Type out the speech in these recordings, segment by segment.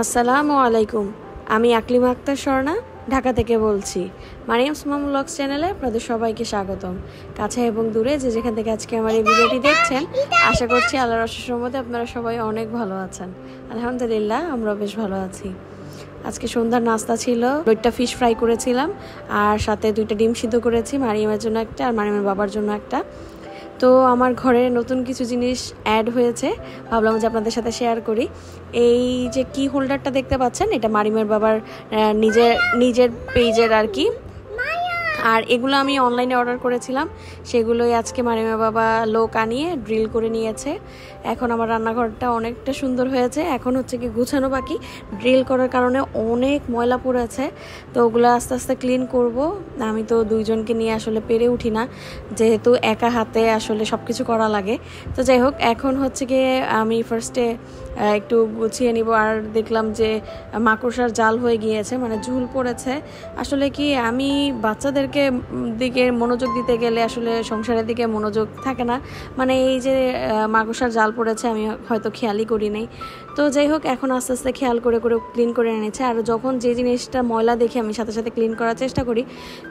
আসসালামু আলাইকুম। আমি আকলিমা আক্তার স্বর্ণা ঢাকা থেকে বলছি। মারিয়ামস মাম ব্লগস চ্যানেলে আপনাদের সবাইকে স্বাগতম। কাছে এবং দূরে যে যেখান থেকে আজকে আমার এই ভিডিওটি দেখছেন, আশা করছি আল্লাহর অশেষ রহমতে আপনারা সবাই অনেক ভালো আছেন। আলহামদুলিল্লাহ, আমরা বেশ ভালো আছি। আজকে সন্ধ্যার নাস্তা ছিল, 2টা ফিশ ফ্রাই করেছিলাম আর সাথে 2টা ডিম সিদ্ধ করেছি, মারিয়ামের জন্য একটা আর মারিয়ামের বাবার জন্য একটা। তো আমার ঘরে নতুন কিছু জিনিস অ্যাড হয়েছে, ভাবলাম যে আপনাদের সাথে শেয়ার করি। এই যে কি হোল্ডারটা দেখতে পাচ্ছেন, এটা মারিমের বাবার নিজের পেজের আর কি। আর এগুলো আমি অনলাইনে অর্ডার করেছিলাম, সেগুলোই আজকে মারিমের বাবা লোক আনিয়ে ড্রিল করে নিয়েছে। এখন আমার রান্নাঘরটা অনেকটা সুন্দর হয়েছে। এখন হচ্ছে কি গুছানো বাকি, ড্রিল করার কারণে অনেক ময়লা পড়েছে, তো ওগুলো আস্তে আস্তে ক্লিন করব। আমি তো দুইজনকে নিয়ে আসলে পেরে উঠি না, যেহেতু একা হাতে আসলে সব কিছু করা লাগে। তো যাই হোক, এখন হচ্ছে গিয়ে আমি ফার্স্টে একটু গুছিয়ে নিব। আর দেখলাম যে মাকড়সার জাল হয়ে গিয়েছে, মানে ঝুল পড়েছে। আসলে কি আমি বাচ্চাদেরকে দিকে মনোযোগ দিতে গেলে আসলে সংসারের দিকে মনোযোগ থাকে না, মানে এই যে মাকড়সার জাল পড়েছে আমি হয়তো খেয়ালই করি নাই। তো যাই হোক, এখন আস্তে আস্তে খেয়াল করে করে ক্লিন করে এনেছে। আর যখন যে জিনিসটা ময়লা দেখে আমি সাথে সাথে ক্লিন করার চেষ্টা করি,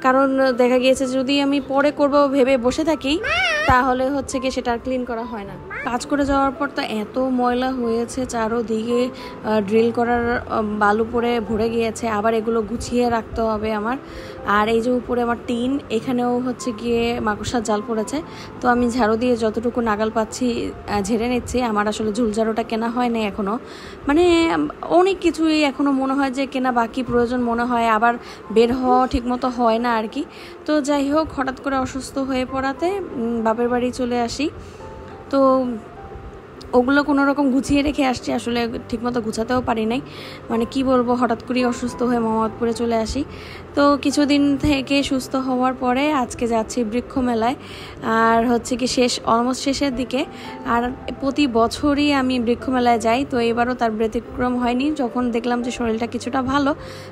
কারণ দেখা গিয়েছে যদি আমি পরে করব ভেবে বসে থাকি তাহলে হচ্ছে কি সেটা আর ক্লিন করা হয় না। কাজ করে যাওয়ার পর তো এত ময়লা হয়েছে, চারোদিকে ড্রিল করার বালু পরে ভরে গিয়েছে, আবার এগুলো গুছিয়ে রাখতে হবে আমার। আর এই যে উপরে আমার টিন, এখানেও হচ্ছে গিয়ে মাকড়সার জাল পড়েছে। তো আমি ঝাড়ু দিয়ে যতটুকু নাগাল পাচ্ছি ঝেড়ে নিচ্ছি। আমার আসলে ঝুলঝাড়ুটা কেনা হয় না এখনও, মানে অনেক কিছুই এখনও মনে হয় যে কেনা বাকি, প্রয়োজন মনে হয়, আবার বের হওয়া ঠিকমতো হয় না আর কি। তো যাই হোক, হঠাৎ করে অসুস্থ হয়ে পড়াতে বাপের বাড়ি চলে আসি। তো ওগুলো কোনো রকম গুছিয়ে রেখে আসছি, আসলে ঠিকমতো গুছাতেও পারি নাই। মানে কি বলবো, হঠাৎ করেই অসুস্থ হয়ে মোহাম্মদপুরে চলে আসি। তো কিছুদিন থেকে সুস্থ হওয়ার পরে আজকে যাচ্ছি বৃক্ষ মেলায়। আর হচ্ছে কি অলমোস্ট শেষের দিকে। আর প্রতি বছরই আমি বৃক্ষ মেলায় যাই, তো এবারও তার ব্যতিক্রম হয়নি। যখন দেখলাম যে শরীরটা কিছুটা ভালো,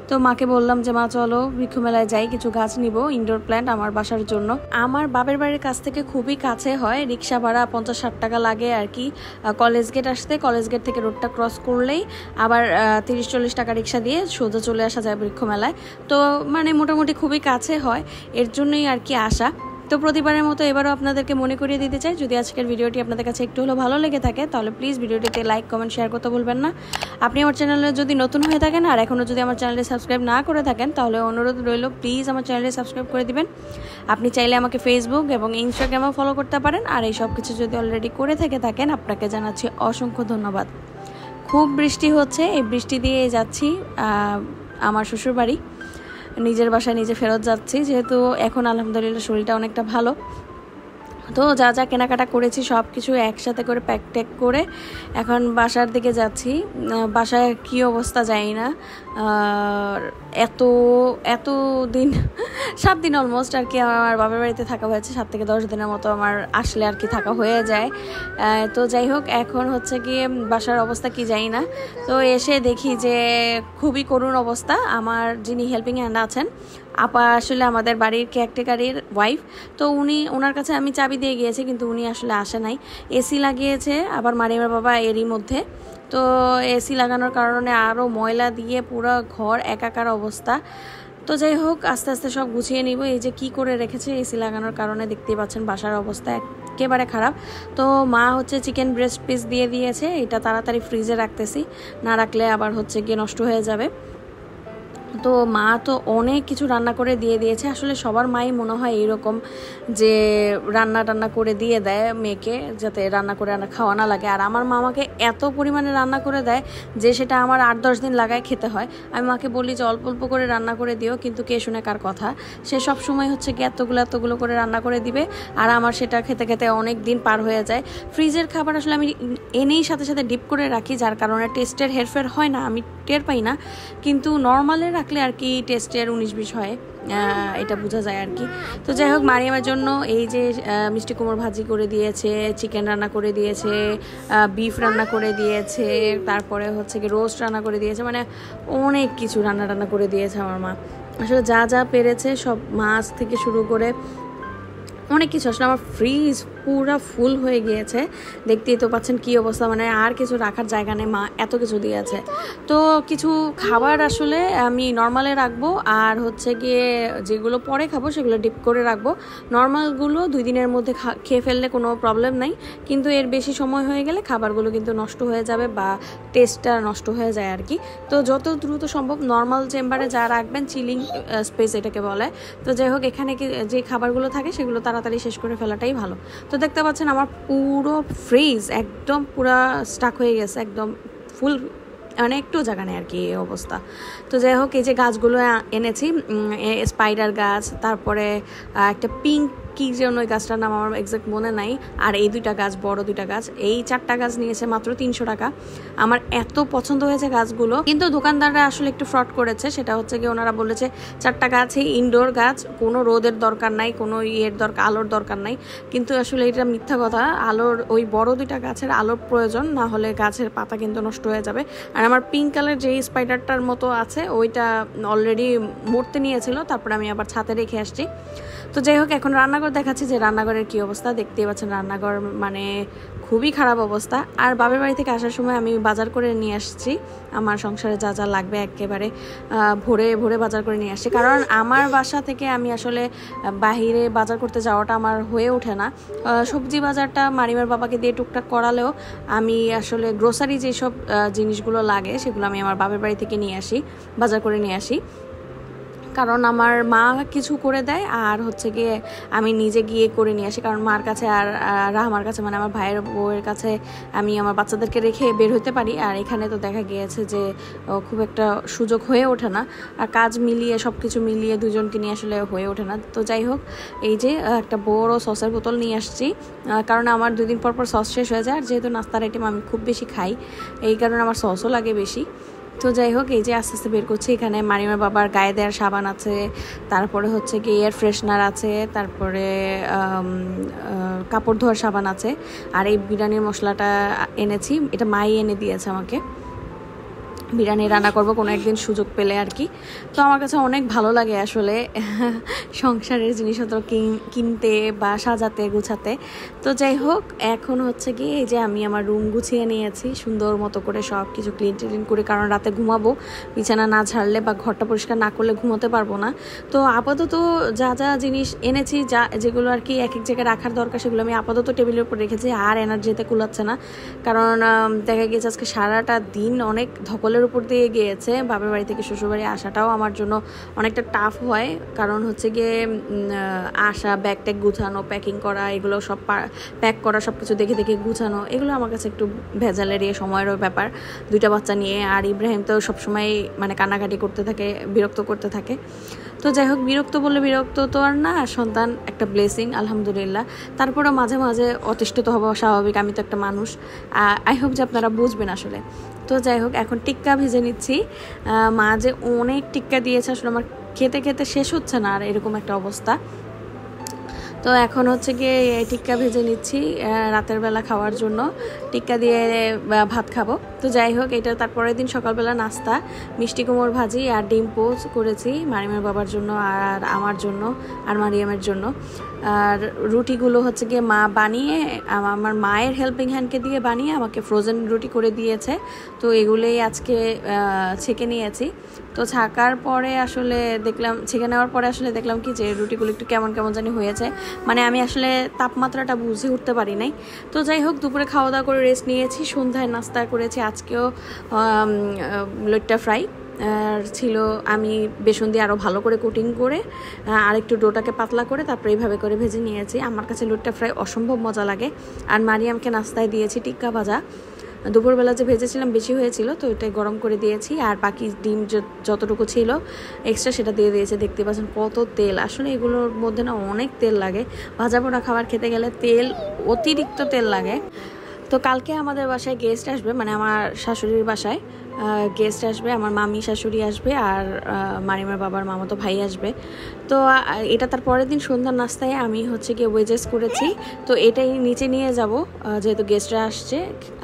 তো মাকে বললাম যে মা চলো বৃক্ষ মেলায় যাই, কিছু গাছ নিব, ইনডোর প্ল্যান্ট আমার বাসার জন্য। আমার বাপের বাড়ির কাছ থেকে খুবই কাছে হয়, রিক্সা ভাড়া 50-60 টাকা লাগে আর কি কলেজ গেট আসতে। কলেজ গেট থেকে রোডটা ক্রস করলেই আবার 30-40 টাকা রিক্সা দিয়ে সোজা চলে আসা যায় বৃক্ষ মেলায়। তো মানে মোটামুটি খুবই কাছে হয়, এর জন্যই আর কি আসা। তো প্রতিবারের মতো এবারও আপনাদেরকে মনে করিয়ে দিতে চাই, যদি আজকের ভিডিওটি আপনাদের কাছে একটু হলেও ভালো লেগে থাকে তাহলে প্লিজ ভিডিওটিতে লাইক, কমেন্ট, শেয়ার করতে ভুলবেন না। আপনি আমার চ্যানেলে যদি নতুন হয়ে থাকেন আর এখনও যদি আমার চ্যানেলে সাবস্ক্রাইব না করে থাকেন, তাহলে অনুরোধ রইল প্লিজ আমার চ্যানেলে সাবস্ক্রাইব করে দিবেন। আপনি চাইলে আমাকে ফেসবুক এবং ইনস্টাগ্রামেও ফলো করতে পারেন। আর এই সব কিছু যদি অলরেডি করে থাকেন, আপনাকে জানাচ্ছি অসংখ্য ধন্যবাদ। খুব বৃষ্টি হচ্ছে, এই বৃষ্টি দিয়ে যাচ্ছি আমার শ্বশুরবাড়ি। নিজের বাসায় নিজে ফেরত যাচ্ছি, যেহেতু এখন আলহামদুলিল্লাহ শরীরটা অনেকটা ভালো। তো যা যা কেনাকাটা করেছি সব কিছু একসাথে করে প্যাক ট্যাক করে এখন বাসার দিকে যাচ্ছি। বাসায় কী অবস্থা জানি না, এত দিন 7 দিন অলমোস্ট আর কি আমার বাবার বাড়িতে থাকা হয়েছে। 7 থেকে 10 দিনের মতো আমার আসলে আর কি থাকা হয়ে যায়। তো যাই হোক, এখন হচ্ছে গিয়ে বাসার অবস্থা কি জানি না। তো এসে দেখি যে খুবই করুণ অবস্থা। আমার যিনি হেল্পিং হ্যান্ড আছেন, আপা আসলে আমাদের বাড়ির কেয়ারটেকারের ওয়াইফ, তো ওনার কাছে আমি চাবি দিয়ে গিয়েছি, কিন্তু উনি আসলে আসে নাই। এসি লাগিয়েছে আবার মারিমের বাবা এরই মধ্যে। তো এসি লাগানোর কারণে আরও ময়লা দিয়ে পুরো ঘর একাকার অবস্থা। তো যাই হোক, আস্তে আস্তে সব গুছিয়ে নিব। এই যে কি করে রেখেছে এসি লাগানোর কারণে, দেখতেই পাচ্ছেন বাসার অবস্থা একেবারে খারাপ। তো মা হচ্ছে চিকেন ব্রেস্ট পিস দিয়ে দিয়েছে, এটা তাড়াতাড়ি ফ্রিজে রাখতেছি, না রাখলে আবার হচ্ছে গিয়ে নষ্ট হয়ে যাবে। তো মা তো অনেক কিছু রান্না করে দিয়ে দিয়েছে। আসলে সবার মাই মনে হয় এইরকম, যে রান্না করে দিয়ে দেয় মেয়েকে, যাতে রান্না করে খাওয়া না লাগে। আর আমার মামাকে এত পরিমাণে রান্না করে দেয় যে সেটা আমার 8-10 দিন লাগায় খেতে হয়। আমি মাকে বলি যে অল্প অল্প করে রান্না করে দিও, কিন্তু কে শুনে কার কথা। সে সব সময় হচ্ছে কি এতগুলো করে রান্না করে দিবে, আর আমার সেটা খেতে খেতে অনেক দিন পার হয়ে যায়। ফ্রিজের খাবার আসলে আমি এনেই সাথে সাথে ডিপ করে রাখি, যার কারণে টেস্টের হেরফের হয় না, আমি টের পাই না। কিন্তু নর্মালে রাখলে আর কি টেস্টের 19-20 হয়, এটা বোঝা যায় আর কি। তো যাই হোক, মারিয়ামের জন্য এই যে মিষ্টি কুমড়ো ভাজি করে দিয়েছে, চিকেন রান্না করে দিয়েছে, বিফ রান্না করে দিয়েছে, তারপরে হচ্ছে কি রোস্ট রান্না করে দিয়েছে, মানে অনেক কিছু রান্না করে দিয়েছে আমার মা। আসলে যা যা পেরেছে সব, মাছ থেকে শুরু করে অনেক কিছু। আসলে আমার ফ্রিজ পুরা ফুল হয়ে গিয়েছে, দেখতেই তো পাচ্ছেন কি অবস্থা, মানে আর কিছু রাখার জায়গা নেই, মা এত কিছু দিয়েছে। তো কিছু খাবার আসলে আমি নর্মালে রাখবো, আর হচ্ছে গিয়ে যেগুলো পরে খাবো সেগুলো ডিপ করে রাখবো। নর্মালগুলো 2 দিনের মধ্যে খেয়ে ফেললে কোনো প্রবলেম নাই, কিন্তু এর বেশি সময় হয়ে গেলে খাবারগুলো কিন্তু নষ্ট হয়ে যাবে বা টেস্টটা নষ্ট হয়ে যায় আর কি। তো যত দ্রুত সম্ভব নর্মাল চেম্বারে যা রাখবেন, চিলিং স্পেস এটাকে বলে। তো যাই হোক, এখানে যে খাবারগুলো থাকে সেগুলো তাড়াতাড়ি শেষ করে ফেলাটাই ভালো। তো দেখতে পাচ্ছেন আমার পুরো ফ্রিজ একদম পুরা স্টাক হয়ে গেছে, একদম ফুল, মানে একটু জায়গা নেই আর কি এই অবস্থা। তো যাই হোক, এই যে গাছগুলো এনেছি, স্পাইডার গাছ, তারপরে একটা পিঙ্ক কি যেন ওই গাছটার নাম আমার এক্সাক্ট মনে নাই, আর এই 2টা গাছ, বড় 2টা গাছ, এই 4টা গাছ নিয়েছে মাত্র 300 টাকা। আমার এত পছন্দ হয়েছে গাছগুলো, কিন্তু দোকানদাররা আসলে একটু ফ্রড করেছে। সেটা হচ্ছে কি, ওনারা বলেছে 4টা গাছই ইনডোর গাছ, কোনো রোদের দরকার নাই, কোনো আলোর দরকার নাই, কিন্তু আসলে এটা মিথ্যা কথা। আলোর ওই বড় 2টা গাছের আলোর প্রয়োজন, না হলে গাছের পাতা কিন্তু নষ্ট হয়ে যাবে। আর আমার পিঙ্ক কালার যেই স্পাইডারটার মতো আছে ওইটা অলরেডি মরতে নিয়েছিল, তারপরে আমি আবার ছাদে রেখে আসছি। তো যাই হোক, এখন রান্নাঘর দেখাচ্ছি যে রান্নাঘরের কি অবস্থা। দেখতেই পাচ্ছেন রান্নাঘর মানে খুবই খারাপ অবস্থা। আর বাবার বাড়ি থেকে আসার সময় আমি বাজার করে নিয়ে আসছি, আমার সংসারে যা যা লাগবে একেবারে ভরে ভরে বাজার করে নিয়ে আসছি, কারণ আমার বাসা থেকে আমি আসলে বাহিরে বাজার করতে যাওয়াটা আমার হয়ে ওঠে না। সবজি বাজারটা মারিমার বাবাকে দিয়ে টুকটাক করালেও আমি আসলে গ্রোসারি যেসব জিনিসগুলো লাগে সেগুলো আমি আমার বাবার বাড়ি থেকে নিয়ে আসি, বাজার করে নিয়ে আসি, কারণ আমার মা কিছু করে দেয় আর হচ্ছে গিয়ে আমি নিজে গিয়ে করে নিয়ে আসি। কারণ মার কাছে আর রাহমার কাছে, মানে আমার ভাইয়ের বউয়ের কাছে আমি আমার বাচ্চাদেরকে রেখে বের হতে পারি, আর এখানে তো দেখা গিয়েছে যে খুব একটা সুযোগ হয়ে ওঠে না, আর কাজ মিলিয়ে সব কিছু মিলিয়ে দুজনকে নিয়ে আসলে হয়ে ওঠে না। তো যাই হোক, এই যে একটা বড় সসের বোতল নিয়ে আসছি, কারণ আমার 2 দিন পর পর সস শেষ হয়ে যায়, আর যেহেতু নাস্তার আইটেম আমি খুব বেশি খাই, এই কারণে আমার সসও লাগে বেশি। তো যাই হোক, এই যে আস্তে আস্তে বের করছি। এখানে মারিমার বাবার গায়ে দেওয়ার সাবান আছে, তারপরে হচ্ছে কি এয়ার ফ্রেশনার আছে, তারপরে কাপড় ধোয়ার সাবান আছে, আর এই বিরিয়ানির মশলাটা এনেছি, এটা মাই এনে দিয়েছে আমাকে। বিরিয়ানি রান্না করব কোনো একদিন সুযোগ পেলে আর কি। তো আমার কাছে অনেক ভালো লাগে আসলে সংসারের জিনিসপত্র কিনতে বা সাজাতে গুছাতে। তো যাই হোক, এখন হচ্ছে কি এই যে আমি আমার রুম গুছিয়ে নিয়েছি সুন্দর মতো করে, সব কিছু ক্লিন করে, কারণ রাতে ঘুমাবো, বিছানা না ঝাড়লে বা ঘরটা পরিষ্কার না করলে ঘুমোতে পারবো না। তো আপাতত যা যা জিনিস এনেছি, যেগুলো আর কি এক এক জায়গায় রাখার দরকার, সেগুলো আমি আপাতত টেবিলের উপর রেখেছি। আর এনার্জিতে কুলাচ্ছে না, কারণ দেখা গেছে আজকে সারাটা দিন অনেক ধকলের উপর দিয়ে গিয়েছে। বাবার বাড়ি থেকে শ্বশুরবাড়ি আসাটাও আমার জন্য অনেকটা টাফ হয়, কারণ হচ্ছে গিয়ে আসা, ব্যাগ ট্যাগ গুছানো, প্যাকিং করা, এগুলো সব প্যাক করা, সব কিছু দেখে দেখে গুছানো, এগুলো আমার কাছে একটু ভেজালের সময়েরও ব্যাপার। 2টা বাচ্চা নিয়ে, আর ইব্রাহিম তো সবসময় মানে কান্নাকাটি করতে থাকে, বিরক্ত করতে থাকে। তো যাই হোক, বিরক্ত বললে বিরক্ত তো আর না, সন্তান একটা ব্লেসিং আলহামদুলিল্লাহ। তারপরেও মাঝে মাঝে অতিষ্ঠ তো হওয়া স্বাভাবিক, আমি তো একটা মানুষ। আই হোপ যে আপনারা বুঝবেন আসলে। তো যাই হোক, এখন টিক্কা ভেজে নিচ্ছি। মা যে অনেক টিক্কা দিয়েছে, আসলে আমার খেতে খেতে শেষ হচ্ছে না, আর এরকম একটা অবস্থা। তো এখন হচ্ছে গিয়ে টিক্কা ভেজে নিচ্ছি রাতের বেলা খাওয়ার জন্য, টিক্কা দিয়ে ভাত খাবো। তো যাই হোক, এটা তারপরের দিন সকালবেলা নাস্তা, মিষ্টি কুমড়োর ভাজি আর ডিম পোচ করেছি মারিমের বাবার জন্য আর আমার জন্য আর মারিয়ামের জন্য। আর রুটিগুলো হচ্ছে গিয়ে মা বানিয়ে, আমার মায়ের হেল্পিং হ্যান্ডকে দিয়ে বানিয়ে আমাকে ফ্রোজেন রুটি করে দিয়েছে। তো এগুলোই আজকে ছেঁকে নিয়েছি। তো ছাকার পরে আসলে দেখলাম, ছেঁকে নেওয়ার পরে আসলে দেখলাম কি যে রুটিগুলো একটু কেমন কেমন জানি হয়েছে, মানে আমি আসলে তাপমাত্রাটা বুঝে উঠতে পারি নাই। তো যাই হোক, দুপুরে খাওয়া দাওয়া করে রেস্ট নিয়েছি, সন্ধ্যায় নাস্তা করেছি আজকেও লইট্টা ফ্রাই আর ছিল। আমি বেসন দিয়ে আরও ভালো করে কোটিং করে আরেকটু ডোটাকে পাতলা করে তারপরে এইভাবে করে ভেজে নিয়েছি। আমার কাছে লইট্টা ফ্রাই অসম্ভব মজা লাগে। আর মারিয়ামকে নাস্তায় দিয়েছি টিক্কা ভাজা, দুপুরবেলা যে ভেজেছিলাম বেশি হয়েছিল, তো ওইটাই গরম করে দিয়েছি, আর বাকি ডিম যতটুকু ছিল এক্সট্রা সেটা দিয়ে দিয়েছে। দেখতে পাচ্ছেন কত তেল, আসলে এগুলোর মধ্যে না অনেক তেল লাগে, ভাজা পোড়া খাবার খেতে গেলে তেল, অতিরিক্ত তেল লাগে। তো কালকে আমাদের বাসায় গেস্ট আসবে, মানে আমার শাশুড়ির বাসায় গেস্ট আসবে, আমার মামি শাশুড়ি আসবে আর মারিমার বাবার মামাতো ভাই আসবে। তো এটা তার পরের দিন সন্ধ্যার নাস্তায় আমি হচ্ছে গিয়ে ওয়েজেস করেছি। তো এটাই নিচে নিয়ে যাব, যেহেতু গেস্টরা আসছে।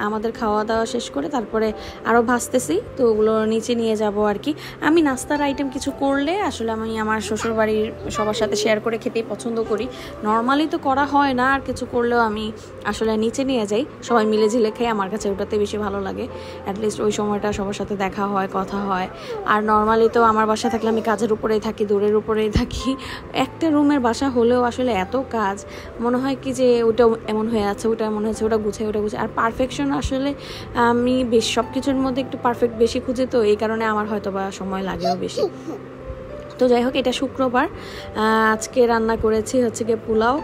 আমাদের খাওয়া দাওয়া শেষ করে তারপরে আরও ভাজতেছি, তো ওগুলো নিচে নিয়ে যাব আর কি। আমি নাস্তার আইটেম কিছু করলে আসলে আমি আমার শ্বশুরবাড়ির সবার সাথে শেয়ার করে খেতেই পছন্দ করি। নর্মালি তো করা হয় না, আর কিছু করলেও আমি আসলে নিচে নিয়ে যাই, সবাই মিলে ঝিলে খেয়ে আমার কাছে ওটাতে বেশি ভালো লাগে। অ্যাটলিস্ট ওই সময়টা সবার সাথে দেখা হয়, কথা হয়। আর নর্মালি তো আমার বাসা থাকলে আমি কাজের উপরেই থাকি, দূরের উপরেই থাকি। একটা রুমের বাসা হলেও আসলে এত কাজ, মনে হয় কি যে ওটাও এমন হয়ে আছে, ওটা এমন হয়েছে, ওটা গুছাই, ওটা গুছাই। আর পারফেকশন আসলে আমি বেশ সব কিছুর মধ্যে একটু পারফেক্ট বেশি খুঁজি, তো এই কারণে আমার হয়তো বা সময় লাগেও বেশি। তো যাই হোক, এটা শুক্রবার, আজকে রান্না করেছি হচ্ছে গিয়ে পোলাও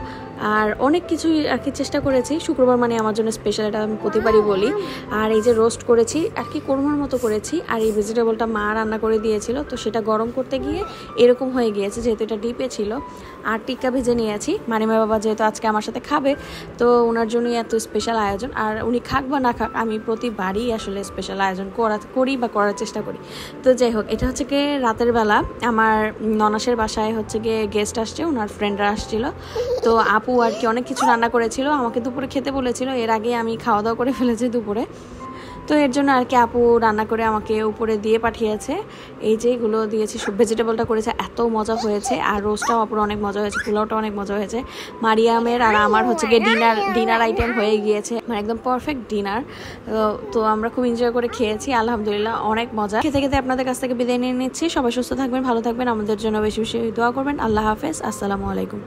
আর অনেক কিছুই আর কি চেষ্টা করেছি। শুক্রবার মানে আমার জন্য স্পেশাল, এটা আমি প্রতিবারই বলি। আর এই যে রোস্ট করেছি আর কি কোরমার মতো করেছি, আর এই ভেজিটেবলটা মা রান্না করে দিয়েছিল, তো সেটা গরম করতে গিয়ে এরকম হয়ে গিয়েছে, যেহেতু এটা ডিপে ছিল। আর টিক্কা ভেজে নিয়েছি, মারিমা বাবা যেহেতু আজকে আমার সাথে খাবে, তো ওনার জন্যই এত স্পেশাল আয়োজন। আর উনি খাক বা না খাক, আমি প্রতিবারই আসলে স্পেশাল আয়োজন করি বা করার চেষ্টা করি। তো যাই হোক, এটা হচ্ছে গিয়ে রাতের বেলা আমার ননাসের বাসায় হচ্ছে গিয়ে গেস্ট আসছে, ওনার ফ্রেন্ডরা আসছিল। তো আপু আর কি অনেক কিছু রান্না করেছিল, আমাকে দুপুরে খেতে বলেছিল, এর আগে আমি খাওয়া দাওয়া করে ফেলেছি দুপুরে। তো এর জন্য আর কি আপু রান্না করে আমাকে উপরে দিয়ে পাঠিয়েছে। এই যে এগুলো দিয়েছি, সব ভেজিটেবলটা করেছে, এত মজা হয়েছে। আর রোস্টটাও আপুর অনেক মজা হয়েছে, পোলাওটা অনেক মজা হয়েছে। মারিয়ামের আর আমার হচ্ছে গিয়ে ডিনার আইটেম হয়ে গিয়েছে, মানে একদম পারফেক্ট ডিনার। তো আমরা খুব এনজয় করে খেয়েছি, আলহামদুলিল্লাহ অনেক মজা। খেতে খেতে আপনাদের কাছ থেকে বিদায় নিয়ে নিচ্ছি। সবাই সুস্থ থাকবেন, ভালো থাকবেন, আমাদের জন্য বেশি বেশি দোয়া করবেন। আল্লাহ হাফেজ, আসসালামু আলাইকুম।